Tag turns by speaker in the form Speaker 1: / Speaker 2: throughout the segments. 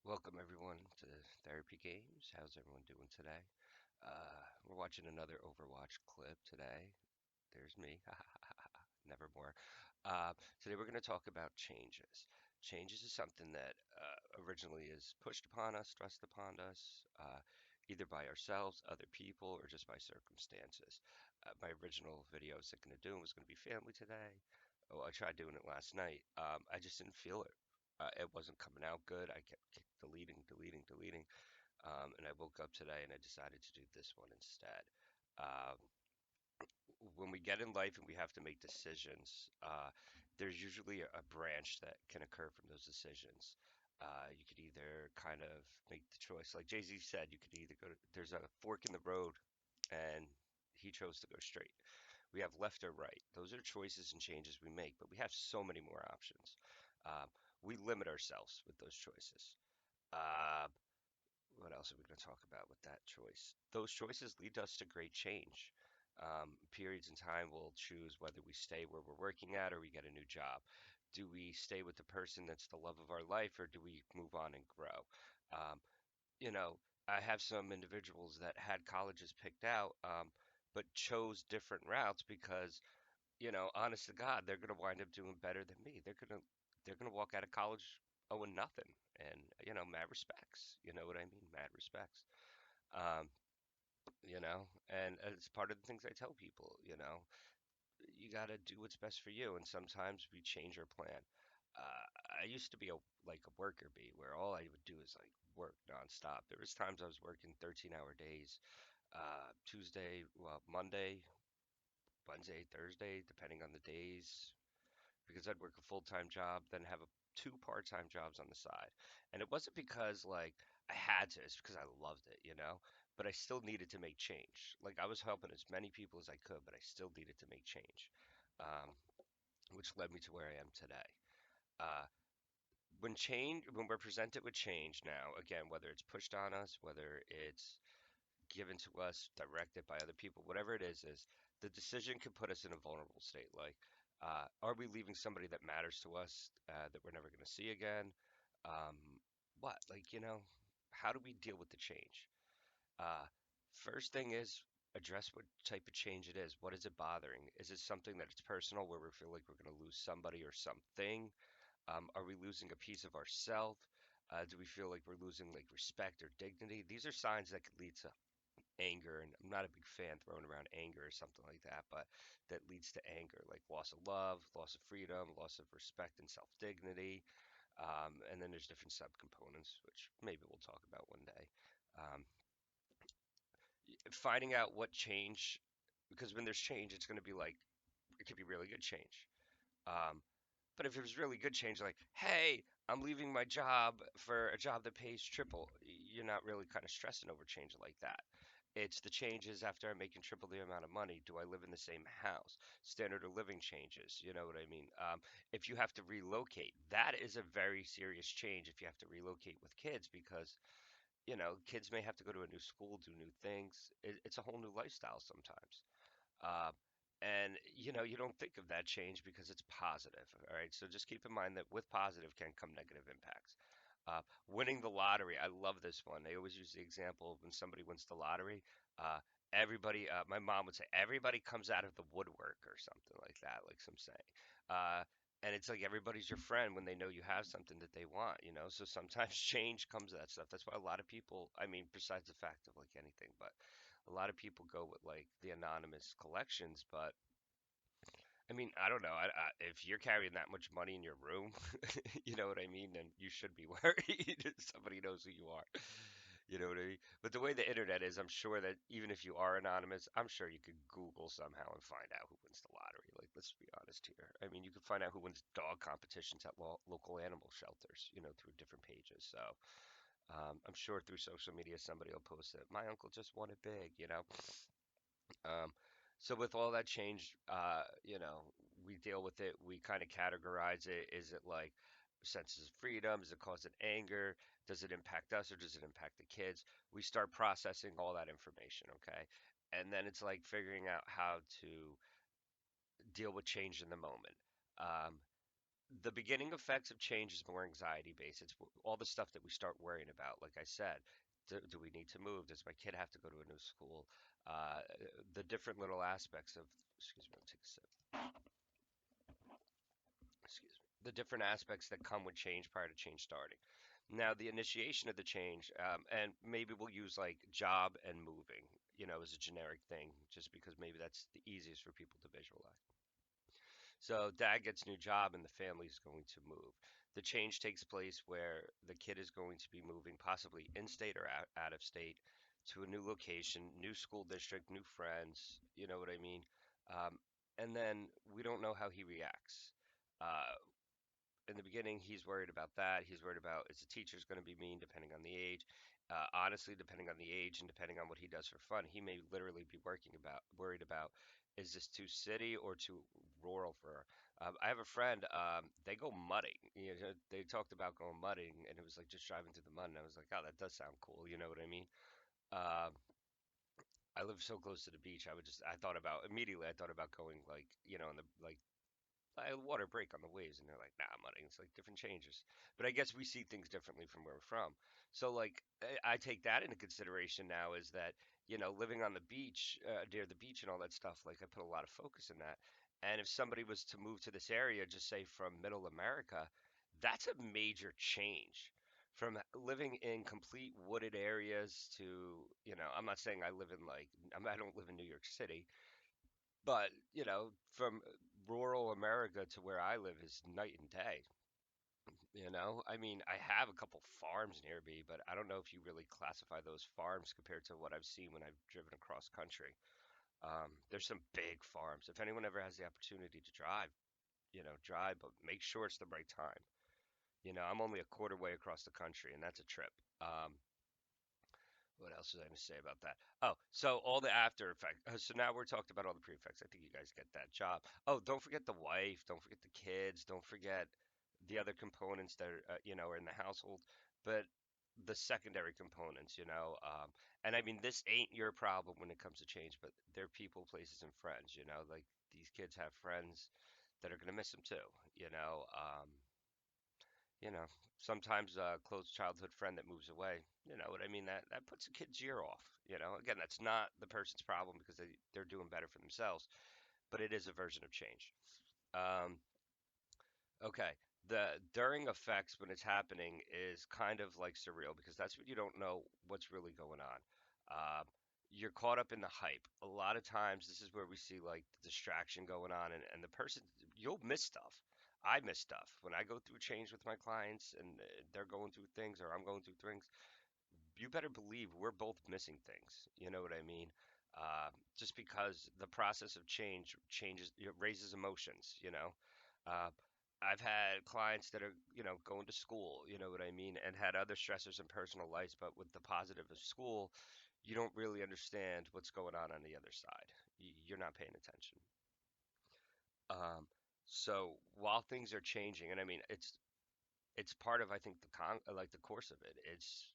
Speaker 1: Welcome everyone to Therapy Games. How's everyone doing today? We're watching another Overwatch clip today. There's me. Nevermore. Today we're going to talk about changes. Changes is something that originally is pushed upon us, thrust upon us, either by ourselves, other people, or just by circumstances. My original video I was thinking of doing was going to be family today. Oh, I tried doing it last night. I just didn't feel it. It wasn't coming out good. I kept deleting. And I woke up today and I decided to do this one instead. Um, when we get in life and we have to make decisions, there's usually a branch that can occur from those decisions. You could either kind of make the choice, like Jay Z said, you could either there's a fork in the road, and he chose to go straight. We have left or right. Those are choices and changes we make, but we have so many more options. Um, we limit ourselves with those choices. Uh, what else are we going to talk about with that choice? Those choices lead us to great change. Periods in time will choose whether we stay where we're working at or we get a new job. Do we stay with the person that's the love of our life or do we move on and grow? Um, you know, I have some individuals that had colleges picked out, but chose different routes because, honest to God, they're going to wind up doing better than me. They're gonna walk out of college owing nothing, and mad respects. You know what I mean? Mad respects. Um, and it's part of the things I tell people. You got to do what's best for you, and sometimes we change our plan. I used to be like a worker bee, where all I would do is like work nonstop. There was times I was working 13-hour days, Monday, Wednesday, Thursday, depending on the days, because I'd work a full-time job, then have two part-time jobs on the side. And it wasn't because like I had to, it's because I loved it, But I still needed to make change. Like I was helping as many people as I could, but I still needed to make change, um, which led me to where I am today. Uh, when we're presented with change now, again, whether it's pushed on us, whether it's given to us, directed by other people, whatever it is the decision can put us in a vulnerable state. Like, are we leaving somebody that matters to us that we're never going to see again? Um, what? Like, how do we deal with the change? Uh, First thing is address what type of change it is. What is it bothering? Is it something that it's personal where we feel like we're going to lose somebody or something? Are we losing a piece of ourself? Do we feel like we're losing like respect or dignity? These are signs that could lead to anger, and I'm not a big fan throwing around anger or something like that, but that leads to anger, like loss of love, loss of freedom, loss of respect and self-dignity. And then there's different subcomponents, which maybe we'll talk about one day. Um, Finding out what change, because when there's change, it's going to be like, it could be really good change. Um, but if it was really good change, like, hey, I'm leaving my job for a job that pays triple, you're not really kind of stressing over change like that. It's the changes after I'm making triple the amount of money. Do I live in the same house? Standard of living changes. You know what I mean? If you have to relocate, that is a very serious change if you have to relocate with kids because, kids may have to go to a new school, do new things. It's a whole new lifestyle sometimes. Uh, and you don't think of that change because it's positive. All right. So just keep in mind that with positive can come negative impacts. Winning the lottery. I love this one. They always use the example of when somebody wins the lottery. Uh, my mom would say, everybody comes out of the woodwork or something like that, like some saying. Uh, and it's like everybody's your friend when they know you have something that they want. So sometimes change comes to that stuff. That's why a lot of people, I mean, besides the fact of like anything, but a lot of people go with like the anonymous collections, but I mean, I don't know. If you're carrying that much money in your room, you know what I mean, then you should be worried. Somebody knows who you are. You know what I mean? But the way the internet is, I'm sure that even if you are anonymous, I'm sure you could Google somehow and find out who wins the lottery. Like, let's be honest here. I mean, you can find out who wins dog competitions at local animal shelters, through different pages. So, I'm sure through social media somebody will post it. My uncle just won it big. Um, so with all that change, we deal with it. We kind of categorize it. Is it like senses of freedom? Does it cause it anger? Does it impact us or does it impact the kids? We start processing all that information, okay? And then it's like figuring out how to deal with change in the moment. Um, The beginning effects of change is more anxiety based. It's all the stuff that we start worrying about. Like I said, do we need to move? Does my kid have to go to a new school? Uh, the different little aspects of, excuse me, let me take a sip. Excuse me. The different aspects that come with change prior to change starting. Now, the initiation of the change, and maybe we'll use like job and moving, as a generic thing, just because maybe that's the easiest for people to visualize. So dad gets a new job and the family's going to move. The change takes place where the kid is going to be moving possibly in state or out of state to a new location, new school district, new friends, you know what I mean? Um, and then we don't know how he reacts. Uh, in the beginning, he's worried about that. He's worried about is the teacher's going to be mean depending on the age. Honestly, depending on the age and depending on what he does for fun, he may literally be worried about is this too city or too rural for her. I have a friend. They go mudding. They talked about going mudding, and it was like just driving through the mud. And I was like, oh, that does sound cool. You know what I mean? Um, I live so close to the beach. I thought about immediately. I thought about going like, in the like water break on the waves, and they're like, nah, mudding. It's like different changes. But I guess we see things differently from where we're from. So like, I take that into consideration now is that, living on the beach, near the beach and all that stuff, like I put a lot of focus in that. And if somebody was to move to this area, just say from middle America, that's a major change. From living in complete wooded areas to, I'm not saying I live in like, I don't live in New York City, but, from rural America to where I live is night and day. I mean, I have a couple farms near me, but I don't know if you really classify those farms compared to what I've seen when I've driven across country. There's some big farms. If anyone ever has the opportunity to drive, drive, but make sure it's the right time. I'm only a quarter way across the country, and that's a trip. What else was I going to say about that? Oh, so all the after effects. So now we're talked about all the pre effects. I think you guys get that job. Oh, don't forget the wife. Don't forget the kids. Don't forget the other components that are in the household. But the secondary components, and I mean, this ain't your problem when it comes to change, but they're people, places, and friends. Like these kids have friends that are gonna miss them too. You know, um, you know, sometimes a close childhood friend that moves away, you know what I mean? That puts a kid's year off. Again, that's not the person's problem because they're doing better for themselves, but it is a version of change. Um, okay, the during effects when it's happening is kind of like surreal because that's when you don't know what's really going on. Um, you're caught up in the hype. A lot of times, this is where we see like the distraction going on, and the person, you'll miss stuff. I miss stuff when I go through change with my clients and they're going through things or I'm going through things. You better believe we're both missing things. You know what I mean? Just because the process of changes, it raises emotions. Uh, I've had clients that are, going to school, you know what I mean, and had other stressors in personal lives, but with the positive of school, you don't really understand what's going on the other side. You're not paying attention. Um, so while things are changing, and I mean, it's part of I think like the course of it. It's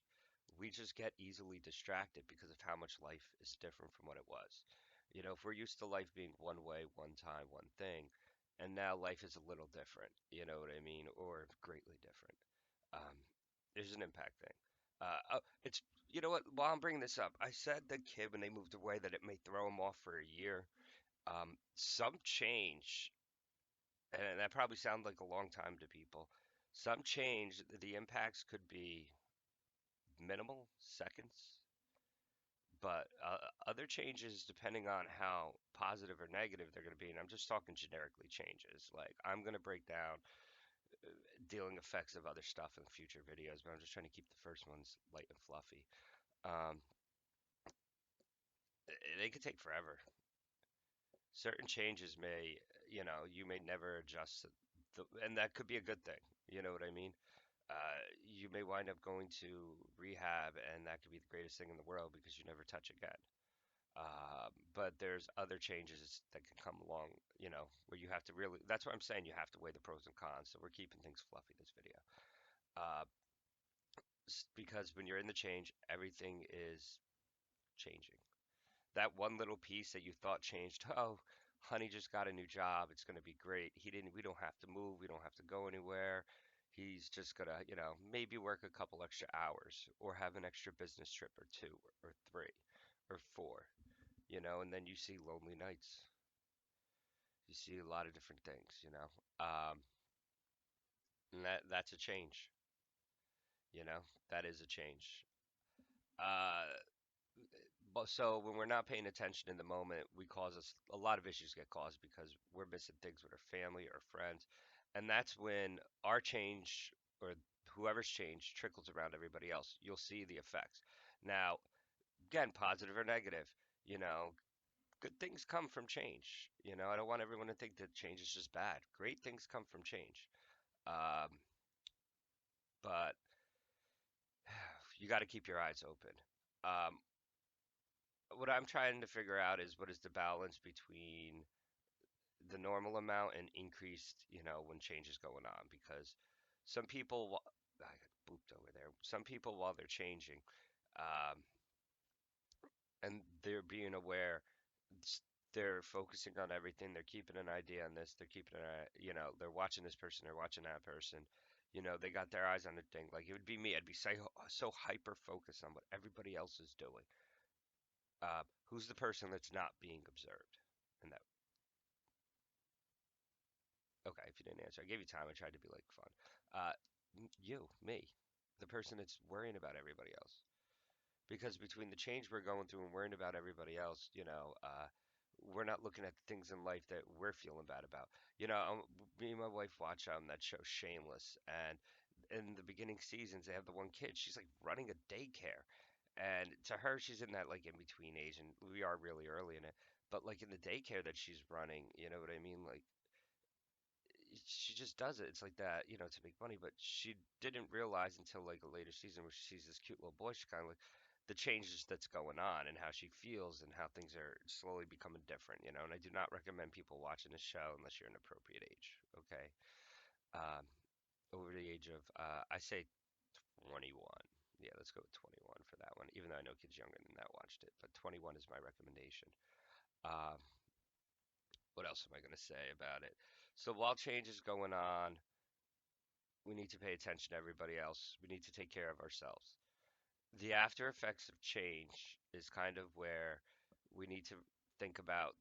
Speaker 1: we just get easily distracted because of how much life is different from what it was. If we're used to life being one way, one time, one thing, and now life is a little different, you know what I mean, or greatly different. Um, there's an impact thing. It's you know what? While I'm bringing this up, I said the kid when they moved away that it may throw him off for a year. Some change, and that probably sounds like a long time to people. Some change, the impacts could be minimal, seconds, but other changes, depending on how positive or negative they're going to be, and I'm just talking generically changes. Like I'm going to break down dealing effects of other stuff in future videos, but I'm just trying to keep the first ones light and fluffy. Um, they could take forever. Certain changes you may never adjust, and that could be a good thing. You know what I mean? You may wind up going to rehab, and that could be the greatest thing in the world because you never touch again. But there's other changes that can come along, where you have to really, that's what I'm saying, you have to weigh the pros and cons. So we're keeping things fluffy this video. Uh, because when you're in the change, everything is changing. That one little piece that you thought changed, oh, Honey just got a new job. It's going to be great. We don't have to move. We don't have to go anywhere. He's just gonna, maybe work a couple extra hours or have an extra business trip or two or three or four, and then you see lonely nights. You see a lot of different things. And that's a change, you know, that is a change. Uh, but so when we're not paying attention in the moment, we cause us a lot of issues get caused because we're missing things with our family or friends, and that's when our change or whoever's change trickles around everybody else. You'll see the effects. Now, again, positive or negative, you know, good things come from change. I don't want everyone to think that change is just bad. Great things come from change. Um, but you got to keep your eyes open. Um, what I'm trying to figure out is what is the balance between the normal amount and increased, when change is going on. Because some people, I got booped over there. Some people, while they're changing, um, and they're being aware, s- they're focusing on everything. They're keeping an idea on this. They're keeping an eye, they're watching this person. They're watching that person. They got their eyes on the thing. Like it would be me. I'd be so hyper focused on what everybody else is doing. Who's the person that's not being observed? And that, okay, if you didn't answer, I gave you time. I tried to be like fun. Uh, me, the person that's worrying about everybody else. Because between the change we're going through and worrying about everybody else, we're not looking at the things in life that we're feeling bad about. Me and my wife watch that show Shameless, and in the beginning seasons, they have the one kid. She's like running a daycare, and to her, she's in that like in between age, and we are really early in it. But like in the daycare that she's running, you know what I mean? Like she just does it. It's like that, to make money. But she didn't realize until like a later season where she sees this cute little boy. She kind of like the changes that's going on and how she feels and how things are slowly becoming different. And I do not recommend people watching this show unless you're an appropriate age. Okay, um, over the age of I say 21. Yeah, let's go with 21 for that one. Even though I know kids younger than that watched it, but 21 is my recommendation. Um, what else am I going to say about it? So while change is going on, we need to pay attention to everybody else. We need to take care of ourselves. The after effects of change is kind of where we need to think about,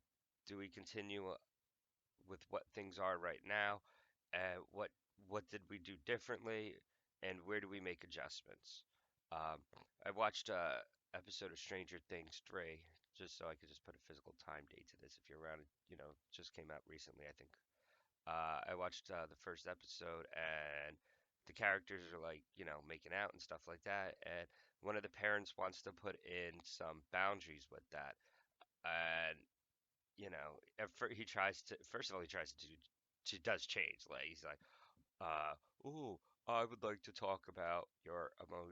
Speaker 1: do we continue with what things are right now? What did we do differently? And where do we make adjustments? Um, I watched a episode of Stranger Things 3 just so I could just put a physical time date to this. If you're around, just came out recently, I think. I watched the first episode, and the characters are like, making out and stuff like that. And one of the parents wants to put in some boundaries with that. And, he tries to, first of all, he tries to, she does change. Like, he's like, ooh, I would like to talk about your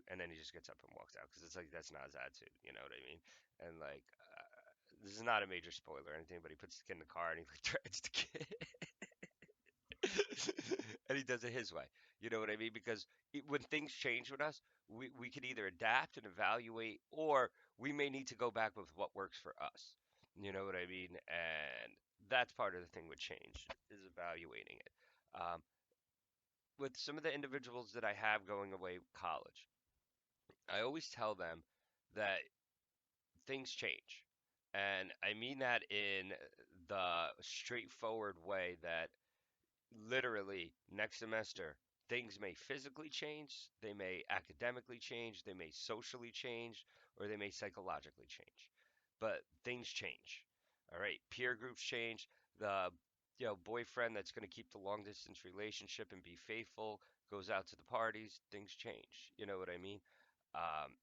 Speaker 1: and then he just gets up and walks out because it's like, that's not his attitude. You know what I mean? And like, this is not a major spoiler or anything, but he puts the kid in the car and he like threatens the kid. And he does it his way. You know what I mean? Because when things change with us, we can either adapt and evaluate, or we may need to go back with what works for us. You know what I mean? And that's part of the thing with change is evaluating it. With some of the individuals that I have going away college, I always tell them that things change. And I mean that in the straightforward way that literally next semester things may physically change, they may academically change, they may socially change, or they may psychologically change. But things change. All right, peer groups change. The boyfriend that's going to keep the long distance relationship and be faithful goes out to the parties. Things change. You know what I mean? Um,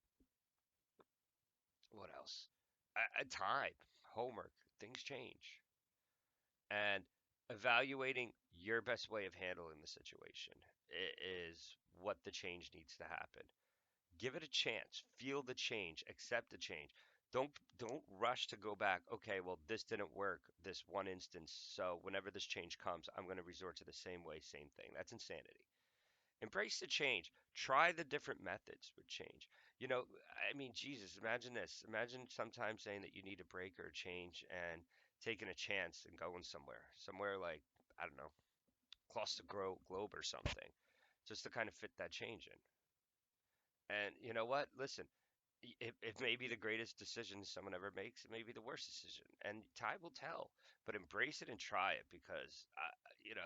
Speaker 1: what else? Time, homework, things change. And evaluating your best way of handling the situation is what the change needs to happen. Give it a chance, feel the change, accept the change. Don't rush to go back. Okay, well, this didn't work this one instance, so whenever this change comes, I'm going to resort to the same way, same thing. That's insanity. Embrace the change. Try the different methods with change. I mean, Jesus, imagine this. Imagine sometimes saying that you need a break or a change, and taking a chance and going somewhere like, I don't know, across the globe or something, just to kind of fit that change in. And you know what? Listen, it may be the greatest decision someone ever makes. It may be the worst decision, and time will tell. But embrace it and try it because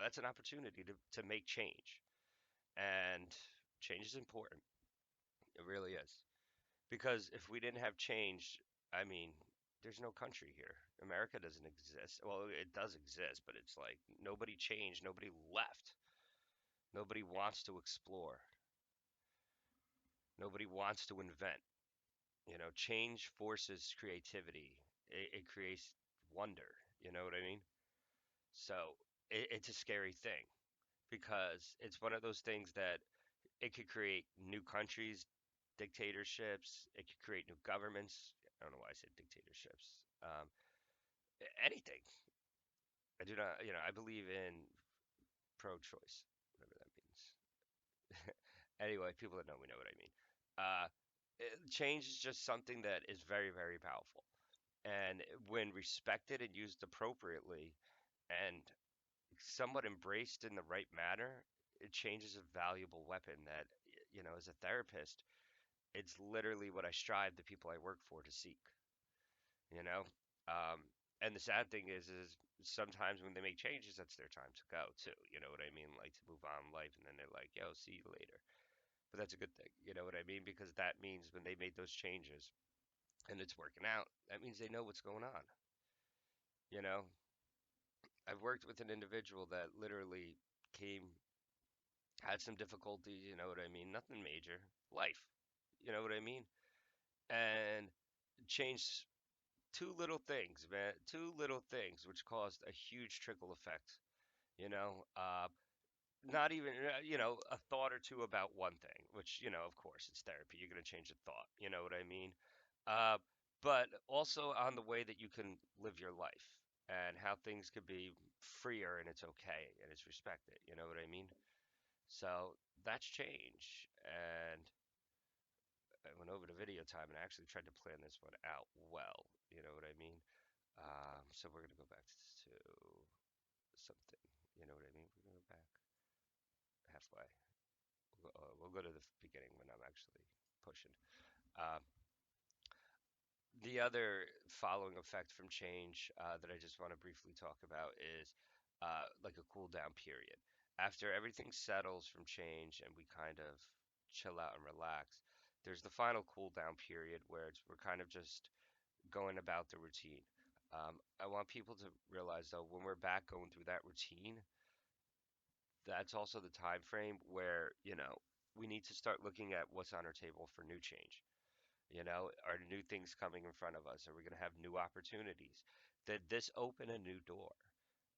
Speaker 1: that's an opportunity to make change, and change is important. It really is. Because if we didn't have change, I mean, there's no country here. America doesn't exist. Well, it does exist, but it's like nobody changed, nobody left, nobody wants to explore, nobody wants to invent. Change forces creativity. It creates wonder. You know what I mean? So it's a scary thing because it's one of those things that it could create new countries, dictatorships. It could create new governments. I don't know why I said dictatorships. Anything. I do not, I believe in pro-choice, whatever that means. Anyway, people that know me know what I mean. Change is just something that is very, very powerful. And when respected and used appropriately and somewhat embraced in the right manner, change is a valuable weapon that, as a therapist, it's literally what I strive the people I work for to seek, you know? Um, and the sad thing is sometimes when they make changes, that's their time to go too. You know what I mean? Like to move on in life, and then they're like, "Yo, see you later." But that's a good thing. You know what I mean? Because that means when they made those changes and it's working out, that means they know what's going on. You know, I've worked with an individual that literally came, had some difficulties. You know what I mean? Nothing major, life. You know what I mean? And changed two little things, man. Two little things, which caused a huge trickle effect. You know, not even, a thought or two about one thing, which, of course, it's therapy. You're going to change a thought. You know what I mean? Uh, but also on the way that you can live your life and how things could be freer and it's okay and it's respected. You know what I mean? So that's change. And I went over to video time and I actually tried to plan this one out well. You know what I mean? So we're gonna go back to something. You know what I mean? We're gonna go back halfway. We'll go to the beginning when I'm actually pushing. Uh, the other following effect from change that I just want to briefly talk about is like a cool down period. After everything settles from change and we kind of chill out and relax, there's the final cool down period where we're kind of just going about the routine. I want people to realize though, when we're back going through that routine, that's also the time frame where, we need to start looking at what's on our table for new change. Are new things coming in front of us? Are we going to have new opportunities? Did this open a new door?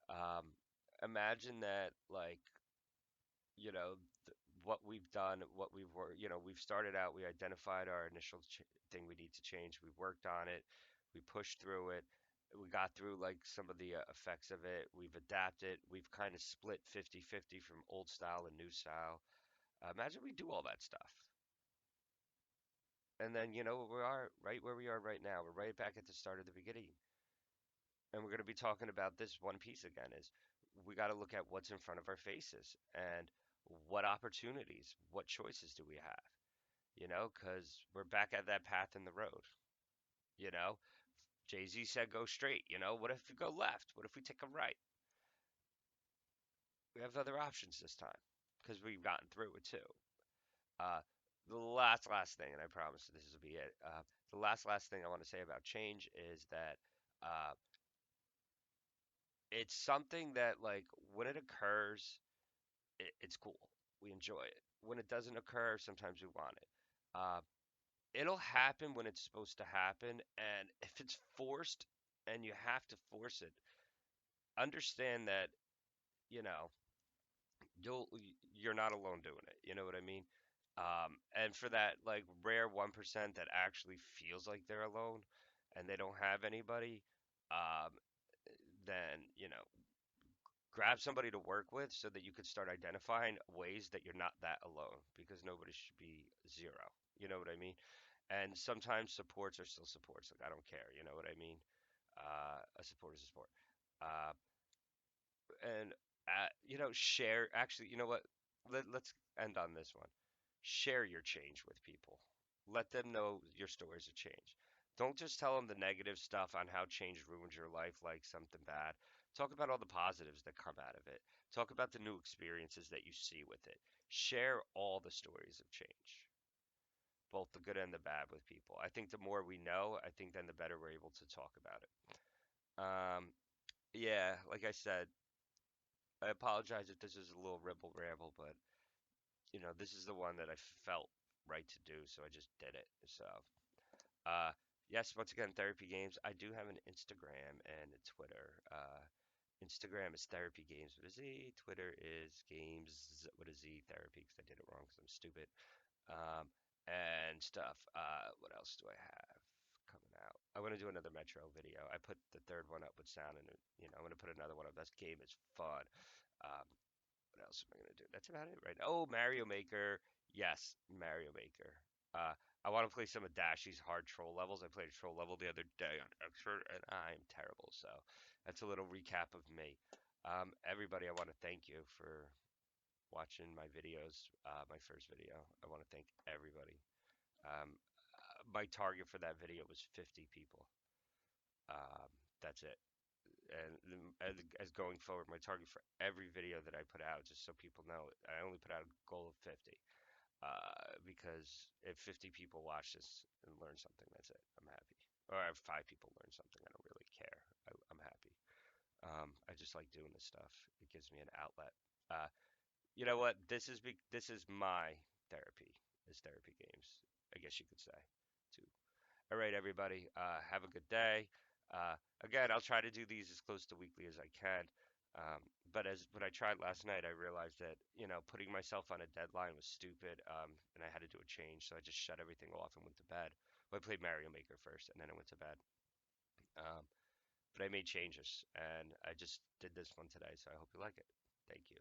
Speaker 1: Um, Imagine that, like, what we've done, what we've worked, we've started out, we identified our initial thing we need to change, we worked on it, we pushed through it, we got through like some of the effects of it, we've adapted, we've kind of split 50-50 from old style and new style. Imagine we do all that stuff. And then, we are right where we are right now. We're right back at the start of the beginning. And we're going to be talking about this one piece again is we got to look at what's in front of our faces and what opportunities, what choices do we have? Because we're back at that path in the road. You know, Jay Z said go straight. What if we go left? What if we take a right? We have other options this time because we've gotten through it too. Uh, the last thing, and I promise this will be it. The last thing I want to say about change is that uh, it's something that, like, when it occurs, it's cool. We enjoy it. When it doesn't occur, sometimes we want it. Uh, it'll happen when it's supposed to happen, and if it's forced and you have to force it, understand that you know you'll you're not alone doing it. You know what I mean? And for that like rare 1% that actually feels like they're alone and they don't have anybody, um, then grab somebody to work with so that you could start identifying ways that you're not that alone because nobody should be zero. You know what I mean? And sometimes supports are still supports. Like I don't care. You know what I mean? A support is a sport. Uh, and share. Actually, you know what? Let's end on this one. Share your change with people. Let them know your stories of change. Don't just tell them the negative stuff on how change ruins your life, like something bad. Talk about all the positives that come out of it. Talk about the new experiences that you see with it. Share all the stories of change, both the good and the bad, with people. I think the more we know, I think then the better we're able to talk about it. Yeah, like I said, I apologize if this is a little ribble ramble, but this is the one that I felt right to do, so I just did it. So, uh, yes, once again, Therapy Games. I do have an Instagram and a Twitter. Instagram is Therapy Games with a Z. Twitter is Games with a Z Therapy because I did it wrong because I'm stupid. Um, and stuff. What else do I have coming out? I want to do another Metro video. I put the third one up with sound, and I'm gonna put another one up. That game is fun. Um, what else am I gonna do? That's about it right now. Oh, Mario Maker. Yes, Mario Maker. Uh, I want to play some of Dashy's hard troll levels. I played a troll level the other day on Expert, and I'm terrible. So that's a little recap of me. Everybody, I want to thank you for watching my videos. My first video. I want to thank everybody. My target for that video was 50 people. That's it. And as going forward, my target for every video that I put out, just so people know, I only put out a goal of 50. Because if 50 people watch this and learn something, that's it. I'm happy. Or if 5 people learn something, I don't really care. I'm happy. I just like doing this stuff. It gives me an outlet. Uh, you know what? This is my therapy. Is Therapy Games, I guess you could say, too. All right, everybody. Have a good day. Again, I'll try to do these as close to weekly as I can. But as when I tried last night, I realized that putting myself on a deadline was stupid, and I had to do a change. So I just shut everything off and went to bed. Well, I played Mario Maker first, and then I went to bed. Um, but I made changes, and I just did this one today. So I hope you like it. Thank you.